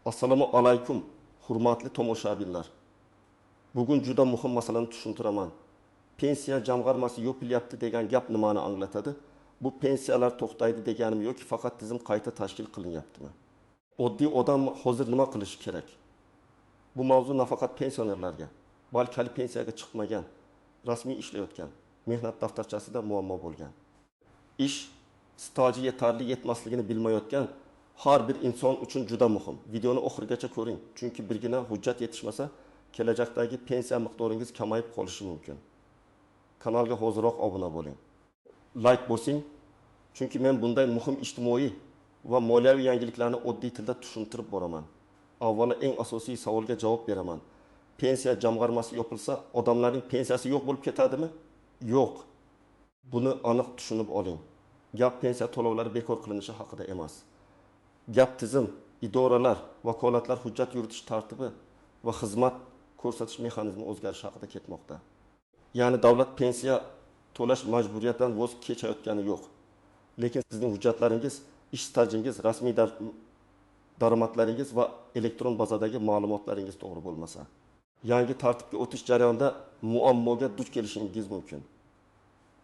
Assalomu alaykum, hurmatli tomoshabinlar. Bugun juda muhim masalani tushuntiraman. Pensiya jamg'armasi yopilyapti degan gap nimani anglatadi? Bu pensiyalar to'xtaydi deganim yoki faqat tizim qayta tashkil qilinyaptimi? Oddiy odam hozir nima qilishi kerak? Bu mavzu nafaqat pensionerlarga, balki hali pensiyaga chiqmagan, rasmiy ishlayotgan, mehnat daftarchasida muammo bo'lgan. Ish staji yetarli yetmasligini bilmayotgan har bir inson uchun juda muhim. Videoni oxirigacha ko'ring, chunki birgina hujjat yetishmasa, kelajakdagi pensiya miqdoringiz kamayib qolishi mumkin. Kanalga hoziroq obuna bo'ling. Like bosing, chunki men bunday muhim ijtimoiy va moliyaviy yangiliklarni oddiy tilda tushuntirib boraman. Avvalo eng asosiy savolga javob beraman. Pensiya jamg'armasi yopilsa, odamlarning pensiyasi yo'q bo'lib ketadimi? Yo'q. Buni aniq tushunib oling. Gap pensiya to'lovlari bekor qilinishi haqida emas. Gap tizim, idoralar, vakolatlar hujjat yuritish tartibi va xizmat ko'rsatish mexanizmi o'zgarishi haqida ketmoqda. Ya'ni davlat pensiya to'lash majburiyatidan voz kechayotgani yo'q. Lekin sizning hujjatlaringiz, ish stajingiz, rasmiy daromadlaringiz va elektron bazadagi ma'lumotlaringiz to'g'ri bo'lmasa, yangi tartibga o'tish jarayonida muammoga duch kelishingiz mumkin.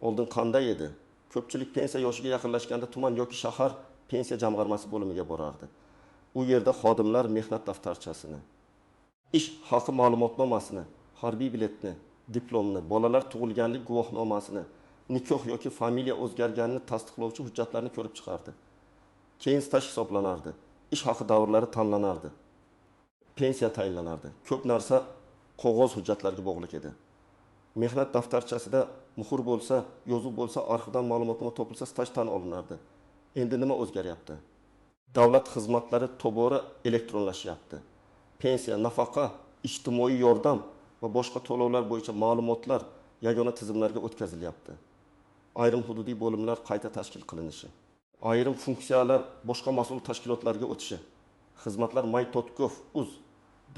Oldin qanday edi? Ko'pchilik pensiya yoshiga yaqinlashganda tuman yoki shahar pensiya jamg'armasi bo'limiga borardi. U yerda xodimlar mehnat daftarchasini, ish haqi ma'lumotnomasini, harbiy biletni, diplomni, bolalar tug'ilganlik guvohnomasini, nikoh yoki familiya o'zgarganini tasdiqlovchi hujjatlarni ko'rib chiqardi. Keyin staj hisoblanardi. Ish haqi davrlari tanlanardi. Pensiya tayinlanardi. Ko'p narsa qog'oz hujjatlarga bog'liq edi. Mehnat daftarchasida muhr bo'lsa, yozuv bo'lsa, arxivdan ma'lumotnoma topilsa staj tan olinardi. Endi nima o'zgaryapti? Davlat xizmatlari tobora elektronlashyapti. Pensiya, nafaqa, ijtimoiy yordam va boshqa to'lovlar bo'yicha ma'lumotlar yagona tizimlarga o'tkazilyapti. Ayrim hududiy bo'limlar qayta tashkil qilinishi, ayrim funksiyalar boshqa mas'ul tashkilotlarga o'tishi, xizmatlar May.gov.uz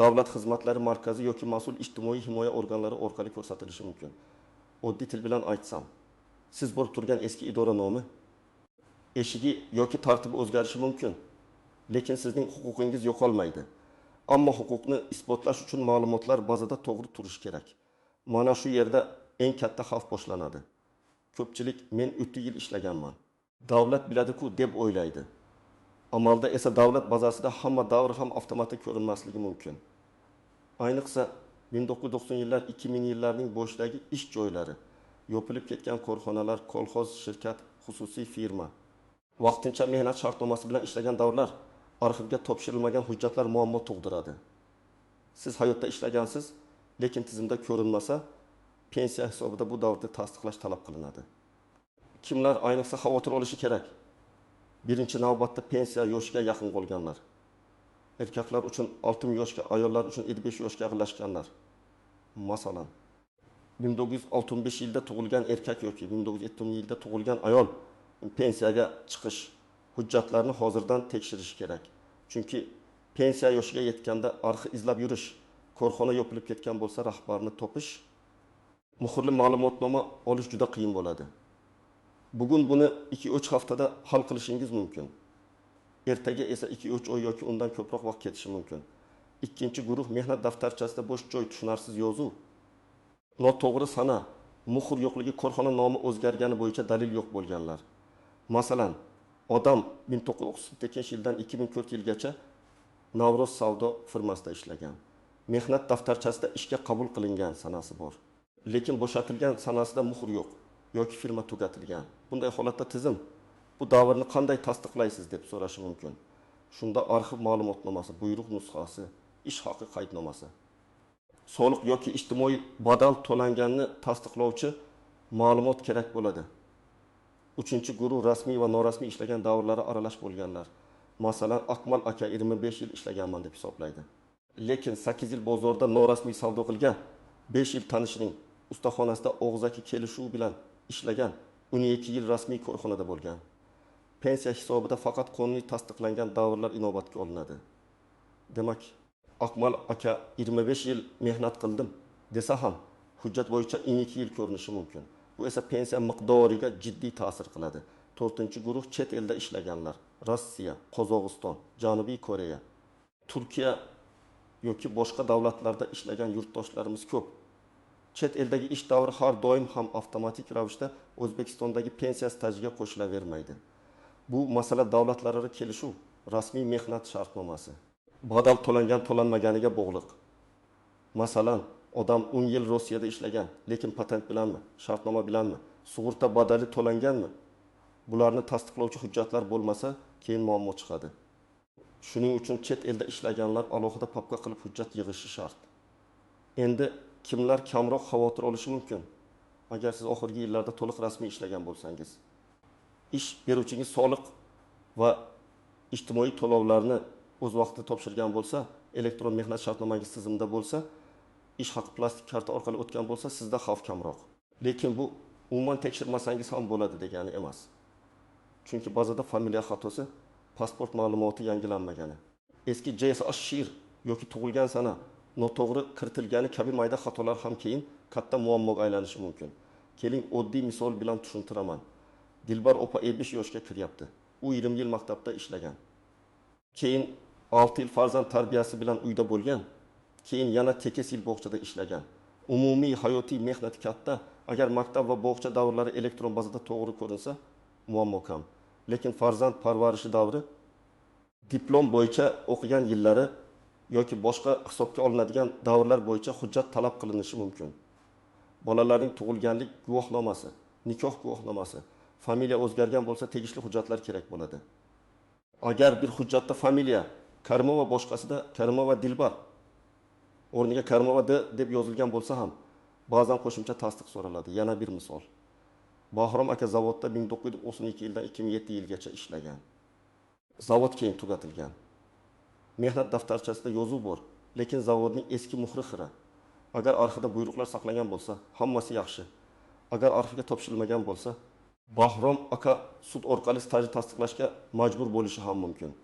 davlat xizmatlari markazi yoki mas'ul ijtimoiy himoya organlari orqali ko'rsatilishi mumkin. Oddiy til bilan aytsam, siz borib turgan eski idora nomi, eshigi yoki tartibi o'zgarishi mumkin, lekin sizning huquqingiz yo'qolmaydi. Ammo huquqni isbotlash uchun ma'lumotlar bazada to'g'ri turishi kerak. Mana shu yerda eng katta xavf boshlanadi. Ko'pchilik men 30 yil ishlaganman, davlat biladi-ku deb o'ylaydi. Amalda esa davlat bazasida hamma davr ham avtomatik ko'rinmasligi mumkin. Ayniqsa 1990 yillar, 2000 yillarning boshidagi ish joylari, yopilib ketgan korxonalar, kolxoz, shirkat, xususiy firma, vaqtincha mehnat shartnomasi bilan ishlagan davrlar, arxivga topshirilmagan hujjatlar muammo tug'diradi. Siz hayotda ishlagansiz, lekin tizimda ko'rinmasa, pensiya hisobida bu davrda tasdiqlash talab qilinadi. Kimlar ayniqsa xavotir olishi kerak? Birinchi navbatda pensiya yoshiga yaqin bo'lganlar. Erkaklar uchun 60 yoshga, ayollar uchun 55 yoshga yaqinlashganlar. Masalan, 1965 yilda tug'ilgan erkak yoki 1970 yilda tug'ilgan ayol pensiyaga chiqish hujjatlarini hozirdan tekshirish kerak. Chunki pensiya yoshiga yetganda arxiv izlab yurish, korxona yopilib ketgan bo'lsa rahbarni topish, muhrli ma'lumotnoma olish juda qiyin bo'ladi. Bugun buni 2-3 haftada hal qilishingiz mumkin. Ertaga esa 2-3 oy yoki undan ko'proq vaqt ketishi mumkin. Ikkinchi guruh mehnat daftarchasida bo'sh joy, tushunarsiz yozuv, noto'g'ri sana, muhr yo'qligi, korxona nomi o'zgargani bo'yicha dalil yo'q bo'lganlar. Masalan, odam 1938 yildan 2004 yilgacha Navro'z savdo firmasida ishlagan. Mehnat daftarchasida ishga qabul qilingan sanasi bor. Lekin bo'shatilgan sanasida muhr yo'q yoki firma tugatilgan. Bunday holatda tizim bu davrni qanday tasdiqlaysiz deb so'rashi mumkin. Shunda arxiv ma'lumotnomasi, buyruq nusxasi, ish haqi qaydnomasi, soliq yoki ijtimoiy badal to'langanini tasdiqlovchi ma'lumot kerak bo'ladi. Uchinchi guruh rasmiy va norasmiy ishlagan davrlari aralash bo'lganlar. Masalan, Akmal aka 25 yil ishlaganman deb hisoblaydi. Lekin 8 yil bozorda norasmiy savdo qilgan, 5 yil tanishining ustaxonasida og'zaki kelishuv bilan ishlagan, 12 yil rasmiy korxonada bo'lgan. Pensiya hisobida faqat qonuniy tasdiqlangan davrlar inobatga olinadi. Demak, Akmal aka 25 yil mehnat qildim desa ham, hujjat bo'yicha 12 yil ko'rinishi mumkin. Bu esa pensiya miqdoriga jiddiy ta'sir qiladi. 4-guruh chet elda ishlaganlar: Rossiya, Qozog'iston, Janubiy Koreya. Turkiya yoki boshqa davlatlarda ishlagan yurtdoshlarimiz ko'p. Chet eldagi ish davri har doim ham avtomatik ravishda O'zbekistondagi pensiya stajiga qo'shilavermaydi. Bu masala davlatlararo kelishuv, rasmiy mehnat shartnomasi. Badal to'langan to'lanmaganiga bog'liq. Masalan, odam 10 yil Rossiyada ishlagan, lekin patent bilanmi, shartnoma bilanmi, sug'urta badali to'langanmi? Bularni tasdiqlovchi hujjatlar bo'lmasa, keyin muammo chiqadi. Shuning uchun chet elda ishlaganlar alohida papka qilib hujjat yig'ishi shart. Endi kimlar kamroq xavotir olishi mumkin? Agar siz oxirgi yillarda to'liq rasmiy ishlagan bo'lsangiz, ish beruvchingiz soliq va ijtimoiy to'lovlarni o'z vaqtida topshirgan bo'lsa, elektron mehnat shartnomangiz tizimida bo'lsa, ish haqi plastik karta orqali o'tgan bo'lsa, sizda xavf kamroq. Lekin bu umuman tekshirmasangiz ham bo'ladi degani emas. Chunki ba'zida familiya xatosi, pasport ma'lumoti yangilanmagani, eski JSH yoki tug'ilgan sana noto'g'ri kiritilgani kabi mayda xatolar ham keyin katta muammoga aylanishi mumkin. Keling, oddiy misol bilan tushuntiraman. Dilbar opa 55 yoshga kiryapti. U 20 yil maktabda ishlagan. Keyin 6 yil farzand tarbiyasi bilan uyda bo'lgan. Keyin yana tekis yil bog'chada ishlagan. Umumiy hayotiy mehnati katta. Agar maktab va bog'cha davrlari elektron bazada to'g'ri ko'rinsa, muammo kam. Lekin farzand parvarishi davri diplom bo'yicha o'qigan yillari yoki boshqa hisobga olinadigan davrlar bo'yicha hujjat talab qilinishi mumkin. Bolalarning tug'ilganlik guvohnomasi, nikoh guvohnomasi, familiya o'zgargan bo'lsa tegishli hujjatlar kerak bo'ladi. Agar bir hujjatda familiya Karimova boshqasida Karimova Dilbar o'rniga Karimova deb yozilgan bo'lsa ham ba'zan qo'shimcha tasdiq so'raladi. Yana bir misol. Bahrom aka zavodda 1992 yildan 2007 yilgacha ishlagan. Zavod keyin tugatilgan. Mehnat daftarchasida yozuv bor, lekin zavodning eski muhri xira. Agar arxivda buyruqlar saqlangan bo'lsa, hammasi yaxshi. Agar arxivga topshirilmagan bo'lsa, Bahrom aka sud orqali stajni tasdiqlashga majbur bo'lishi ham mumkin.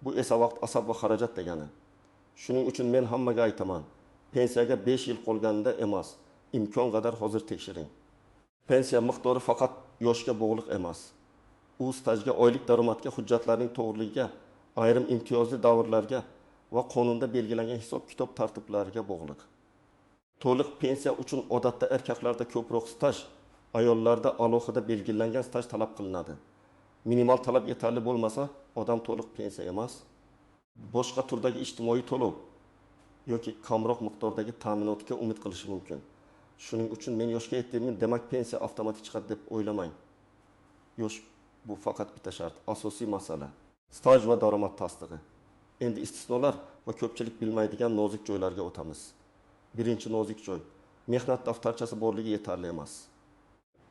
Bu esa vaqt, asab va xarajat degani. Shuning uchun men hammaga aytaman, pensiyaga 5 yil qolganda emas, imkon qadar hozir tekshiring. Pensiya miqdori faqat yoshga bog'liq emas. U stajga, oylik daromadga, hujjatlarning to'g'riligiga, ayrim imtiyozli davrlarga va qonunda belgilangan hisob-kitob tartiblariga bog'liq. To'liq pensiya uchun odatda erkaklarda ko'proq staj, ayollarda alohida belgilangan staj talab qilinadi. Minimal talab yetarli bo'lmasa, odam to'liq pensiya emas, boshqa turdagi ijtimoiy to'lov yoki kamroq miqdordagi ta'minotga umid qilishi mumkin. Shuning uchun men yoshga yetdim, demak pensiya avtomatik chiqadi deb o'ylamang. Yosh bu faqat bitta shart, asosiy masala. Staj va daromad tasdig'i. Endi istisnolar va ko'pchilik bilmaydigan nozik joylarga o'tamiz. Birinchi nozik joy, mehnat daftarchasi borligi yetarli emas.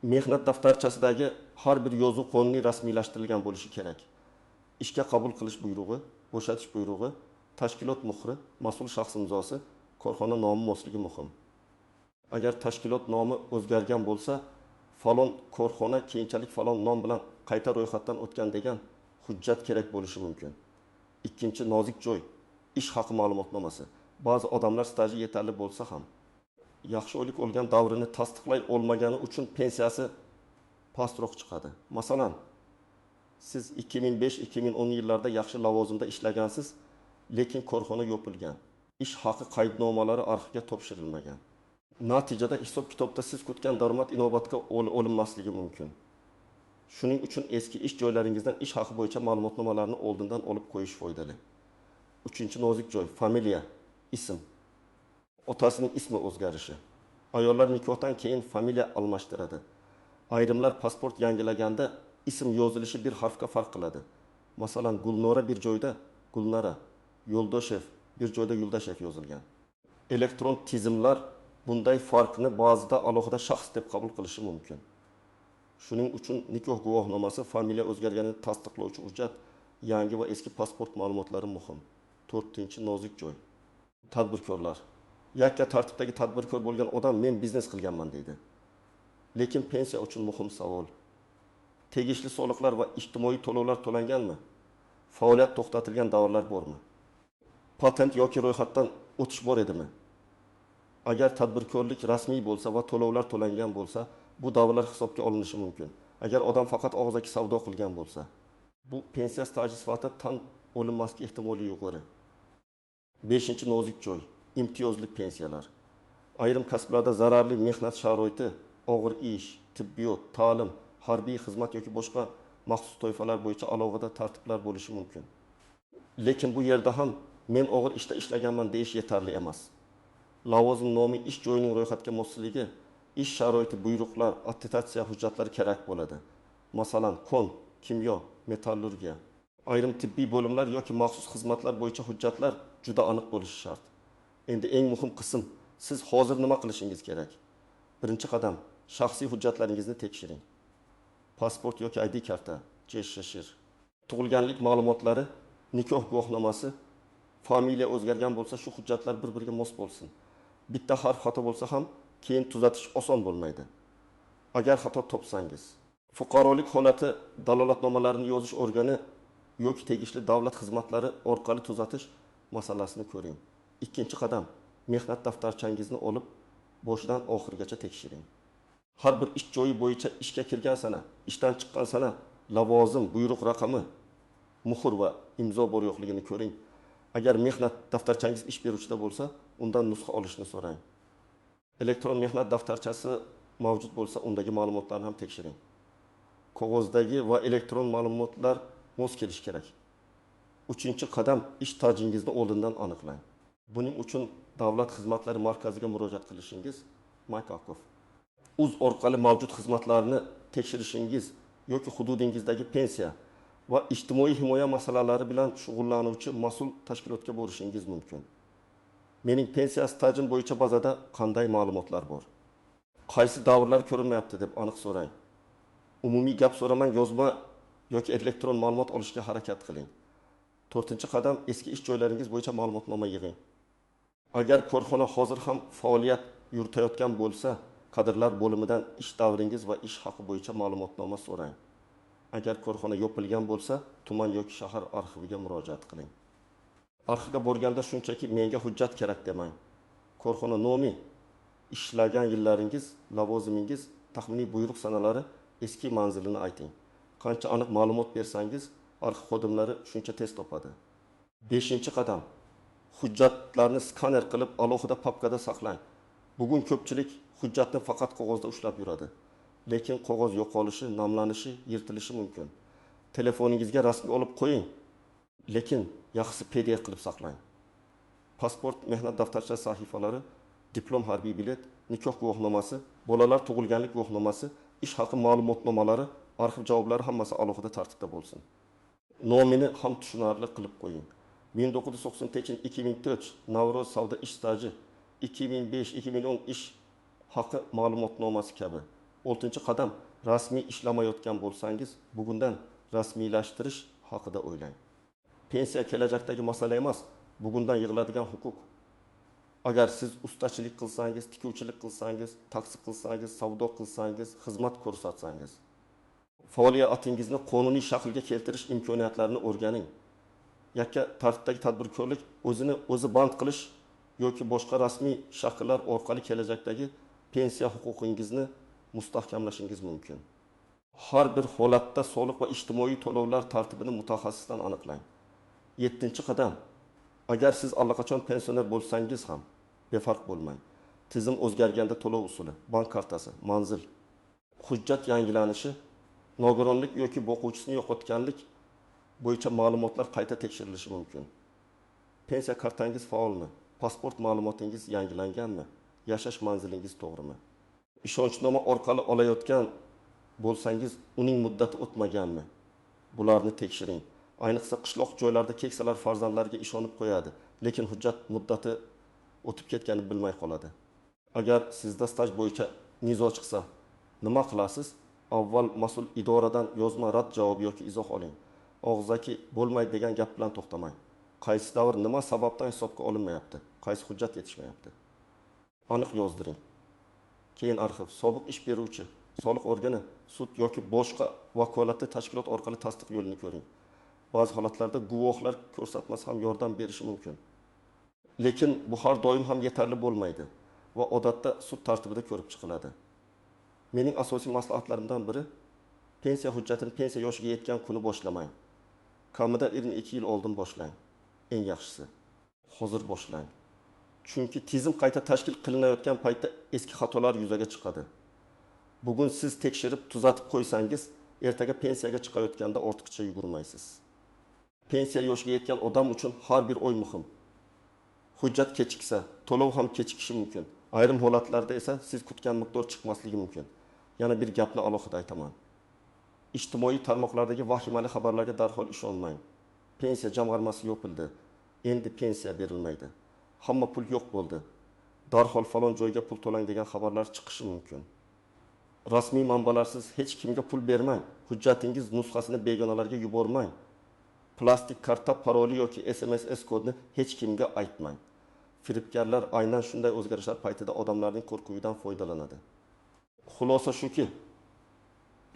Mehnat daftarchasidagi har bir yozuv qonuniy rasmiylashtirilgan bo'lishi kerak. Ishga qabul qilish buyrug'i, bo'shatish buyrug'i, tashkilot muhri, mas'ul shaxs imzosi, korxona nomi mosligi muhim. Agar tashkilot nomi o'zgargan bo'lsa, falon korxona keyinchalik falon nom bilan qayta ro'yxatdan o'tgan degan hujjat kerak bo'lishi mumkin. Ikkinchi nozik joy, ish haqi ma'lumotnomasi. Ba'zi odamlar staji yetarli bo'lsa ham yaxshi oylik olgan davrini tasdiqlay olmagani uchun pensiyasi pastroq chiqadi. Masalan, siz 2005-2010 yillarda yaxshi lavozimda ishlagansiz, lekin korxona yopilgan. Ish haqi qaydnomalari arxivga topshirilmagan. Natijada hisob-kitobda siz kutgan daromad inobatga olinmasligi mumkin. Shuning uchun eski ish joylaringizdan ish haqi bo'yicha ma'lumotnomalarni oldindan olib qo'yish foydali. Uchinchi nozik joy, familiya, ism. Otasining ismi o'zgarishi. Ayollar nikohdan keyin familiya almashtiradi. Ayrimlar pasport yangilaganda ism yozilishi bir harfga farq qiladi. Masalan, Gulnora bir joyda Gulnara, Yo'ldoshev bir joyda Yo'ldoshev yozilgan. Elektron tizimlar bunday farqni ba'zida alohida shaxs deb qabul qilishi mumkin. Shuning uchun nikoh guvohnomasi, familiya o'zgarganini tasdiqlovchi hujjat, yangi va eski pasport ma'lumotlari muhim. 4-nozik joy. Tadbirkorlar. Yakka tartibdagi tadbirkor bo'lgan odam men biznes qilganman deydi. Lekin pensiya uchun muhim savol. Tegishli soliqlar va ijtimoiy to'lovlar to'langanmi? Faoliyat to'xtatilgan davrlar bormi? Patent yoki ro'yxatdan o'tish bor edimi? Agar tadbirkorlik rasmiy bo'lsa va to'lovlar to'langan bo'lsa, bu davrlar hisobga olinishi mumkin. Agar odam faqat og'zaki savdo qilgan bo'lsa, bu pensiya staji sifatida tan olinmaslik ehtimoli yuqori. Beshinchi nozik joy, imtiyozli pensiyalar. Ayrim kasblarda zararli mehnat sharoiti, og'ir ish, tibbiyot, ta'lim, harbiy xizmat yoki boshqa maxsus toifalar bo'yicha alohida tartiblar bo'lishi mumkin. Lekin bu yerda ham men og'ir ishda ishlaganman deyish yetarli emas. Lavozim nomi ish joyining ro'yxatga mosligi, ish sharoiti buyruqlar, attestatsiya hujjatlari kerak bo'ladi. Masalan, kon, kimyo, metallurgiya. Ayrim tibbiy bo'limlar yoki maxsus xizmatlar bo'yicha hujjatlar juda aniq bo'lishi shart. Endi eng muhim qism, siz hozir nima qilishingiz kerak? Birinchi qadam, shaxsiy hujjatlaringizni tekshiring. Pasport yoki ID karta, JSHR. Tug'ilganlik ma'lumotlari, nikoh guvohnomasi, familiya o'zgargan bo'lsa, shu hujjatlar bir-biriga mos bo'lsin. Bitta harf xato bo'lsa ham keyin tuzatish oson bo'lmaydi. Agar xato topsangiz, fuqarolik holati dalolatnomalarini yozish organi yoki tegishli davlat xizmatlari orqali tuzatish masalasini ko'ring. Ikkinchi qadam, mehnat daftarchangizni olib, boshidan oxirigacha tekshiring. Har bir ish joyi bo'yicha ishga kirgan sana, ishdan chiqqan sana lavozim, buyruq raqami, muhr va imzo bor yo'qligini ko'ring. Agar mehnat daftarchangiz ish beruvchida bo'lsa, undan nusxa olishni so'rang. Elektron mehnat daftarchasi mavjud bo'lsa, undagi ma'lumotlarni ham tekshiring. Qog'ozdagi va elektron ma'lumotlar mos kelishi kerak. Uchinchi qadam, ish stajingizni oldindan aniqlang. Buning uchun Davlat xizmatlari markaziga murojaat qilishingiz Maykakov. Uz orqali mavjud xizmatlarni tekshirishingiz yoki hududingizdagi pensiya va ijtimoiy himoya masalalari bilan shug'ullanuvchi mas'ul tashkilotga borishingiz mumkin. Mening pensiya stajim bo'yicha bazada qanday ma'lumotlar bor? Qaysi davrlar ko'rinmayapti deb aniq so'rang. Umumiy gap so'ramang, yozma yoki elektron ma'lumot olishga harakat qiling. 4-qadam, eski ish joylaringiz bo'yicha ma'lumotnoma yig'ing. Agar korxona hozir ham faoliyat yuritayotgan bo'lsa, kadrlar bo'limidan ish davringiz va ish haqi bo'yicha ma'lumotnoma so'rang. Agar korxona yopilgan bo'lsa, tuman yoki shahar arxiviga murojaat qiling. Arxivga borganda shunchaki menga hujjat kerak demang. Korxona nomi, ishlagan yillaringiz, lavozimingiz, taxminiy buyruq sanalari, eski manzilini ayting. Qancha aniq ma'lumot bersangiz, arxiv xodimlari shuncha tez topadi. 5-qadam, hujjatlarni skaner qilib alohida papkada saqlang. Bugun ko'pchilik hujjatni faqat qog'ozda ushlab yuradi. Lekin qog'oz yo'qolishi, namlanishi, yirtilishi mumkin. Telefoningizga rasmga olib qo'ying. Lekin yaxshisi PDF qilib saqlang. Pasport, mehnat daftarchasi sahifalari, diplom, harbiy bilet, nikoh guvohnomasi, bolalar tug'ilganlik guvohnomasi, ish haqi ma'lumotnomalari, arxiv javoblari hammasi alohida tartibda bo'lsin. Nomini ham tushunarli qilib qo'ying. 1993-2004 Navro'z savdo ish staji, 2005-2010 ish haqi ma'lumotnomasi kabi. 6-qadam, rasmiy ishlamayotgan bo'lsangiz, bugundan rasmiylashtirish haqida o'ylang. Pensiya kelajakdagi masala emas, bugundan yig'iladigan huquq. Agar siz ustachilik qilsangiz, tikuvchilik qilsangiz, taksi qilsangiz, savdo qilsangiz, xizmat ko'rsatsangiz, faoliyatingizni qonuniy shaklga keltirish imkoniyatlarini o'rganing. Yakka tartibdagi tadbirkorlik o'zini o'zi band qilish yoki boshqa rasmiy shakllar orqali kelajakdagi pensiya huquqingizni mustahkamlashingiz mumkin. Har bir holatda soliq va ijtimoiy to'lovlar tartibini mutaxassisdan aniqlang. 7-qadam, agar siz allaqachon pensioner bo'lsangiz ham befarq bo'lmang. Tizim o'zgarganda to'lov usuli, bank kartasi, manzil, hujjat yangilanishi, nogironlik yoki boquvchisini yo'qotganlik bo'yicha ma'lumotlar qayta tekshirilishi mumkin. Pensiya kartangiz faolmi? Pasport ma'lumotingiz yangilanganmi? Yashash manzilingiz to'g'rimi? Ishonchnoma orqali olayotgan bo'lsangiz, uning muddati o'tmaganmi? Bularni tekshiring. Ayniqsa qishloq joylarda keksalar farzandlariga ishonib qo'yadi, lekin hujjat muddati o'tib ketganini bilmay qoladi. Agar sizda staj bo'yicha nizo chiqsa, nima qilasiz? Avval mas'ul idoradan yozma rad javob yoki izoh oling. Og'zaki bo'lmaydi degan gap bilan to'xtamang. Qaysi davr nima sababdan hisobga olinmayapti? Qaysi hujjat yetishmayapti? Aniq yozdiring. Keyin arxiv, sobiq ish beruvchi, soliq organi, sud yoki boshqa vakolatli tashkilot orqali tasdiq yo'lini ko'ring. Ba'zi holatlarda guvohlar ko'rsatmasi ham yordam berishi mumkin. Lekin bu har doim ham yetarli bo'lmaydi va odatda sud tartibida ko'rib chiqiladi. Mening asosiy maslahatlarimdan biri, pensiya hujjatini pensiya yoshiga yetgan kuni boshlamang. Kamidan 22 yil oldin boshlang. Eng yaxshisi. Hozir boshlang. Chunki tizim qayta tashkil qilinayotgan paytda eski xatolar yuzaga chiqadi. Bugun siz tekshirib, tuzatib qo'ysangiz, ertaga pensiyaga chiqayotganda ortiqcha yugurmaysiz. Pensiya yoshiga yetgan odam uchun har bir oy muhim. Hujjat kechiksa, to'lov ham kechikishi mumkin. Ayrim holatlarda esa siz kutgan miqdor chiqmasligi mumkin. Yana bir gapni alohida aytaman. Ijtimoiy tarmoqlardagi vahimali xabarlarga darhol ishonmang. Pensiya jamg'armasi yopildi. Endi pensiya berilmaydi. Hamma pul yo'q bo'ldi. Darhol falon joyga pul to'lang degan xabarlar chiqishi mumkin. Rasmiy manbalarsiz hech kimga pul bermang. Hujjatingiz nusxasini begonalarga yubormang. Plastik karta paroli yoki SMS kodni hech kimga aytmang. Firibgarlar aynan shunday o'zgarishlar paytida odamlarning qo'rquvidan foydalanadi. Xulosa shuki,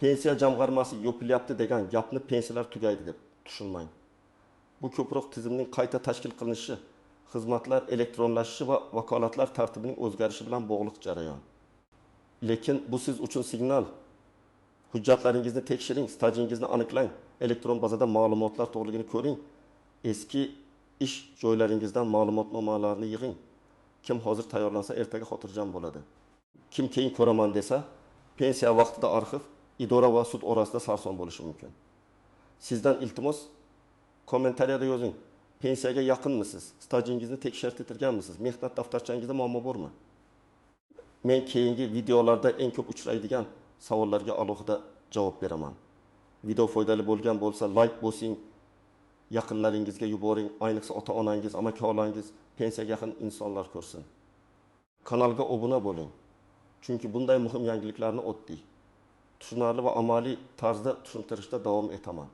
pensiya jamg'armasi yopilyapti degan gapni pensiyalar tugaydi deb tushunmang. Bu ko'proq tizimning qayta tashkil qilinishi, xizmatlar elektronlashishi va vakolatlar tartibining o'zgarishi bilan bog'liq jarayon. Lekin bu siz uchun signal. Hujjatlaringizni tekshiring, stajingizni aniqlang, elektron bazada ma'lumotlar to'g'riligini ko'ring. Eski ish joylaringizdan ma'lumotnomalarni yig'ing. Kim hozir tayyorlansa ertaga xotirjam bo'ladi. Kim keyin ko'raman desa, pensiya vaqtida arxiv, idora va sud orasida sarson bo'lishi mumkin. Sizdan iltimos kommentariyada yozing. Pensiyaga yaqinmisiz? Stajingizni tekshirtirganmisiz? Mehnat daftarchangizda muammo bormi? Men keyingi videolarda eng ko'p uchraydigan savollarga alohida javob beraman. Video foydali bo'lgan bo'lsa like bosing, yaqinlaringizga yuboring, ayniqsa ota-onangiz, amaki-xolangiz, pensiyaga yaqin insonlar ko'rsin. Kanalga obuna bo'ling. Chunki bunday muhim yangiliklarni oddiy, tushunarli va amaliy tarzda tushuntirishda davom etaman.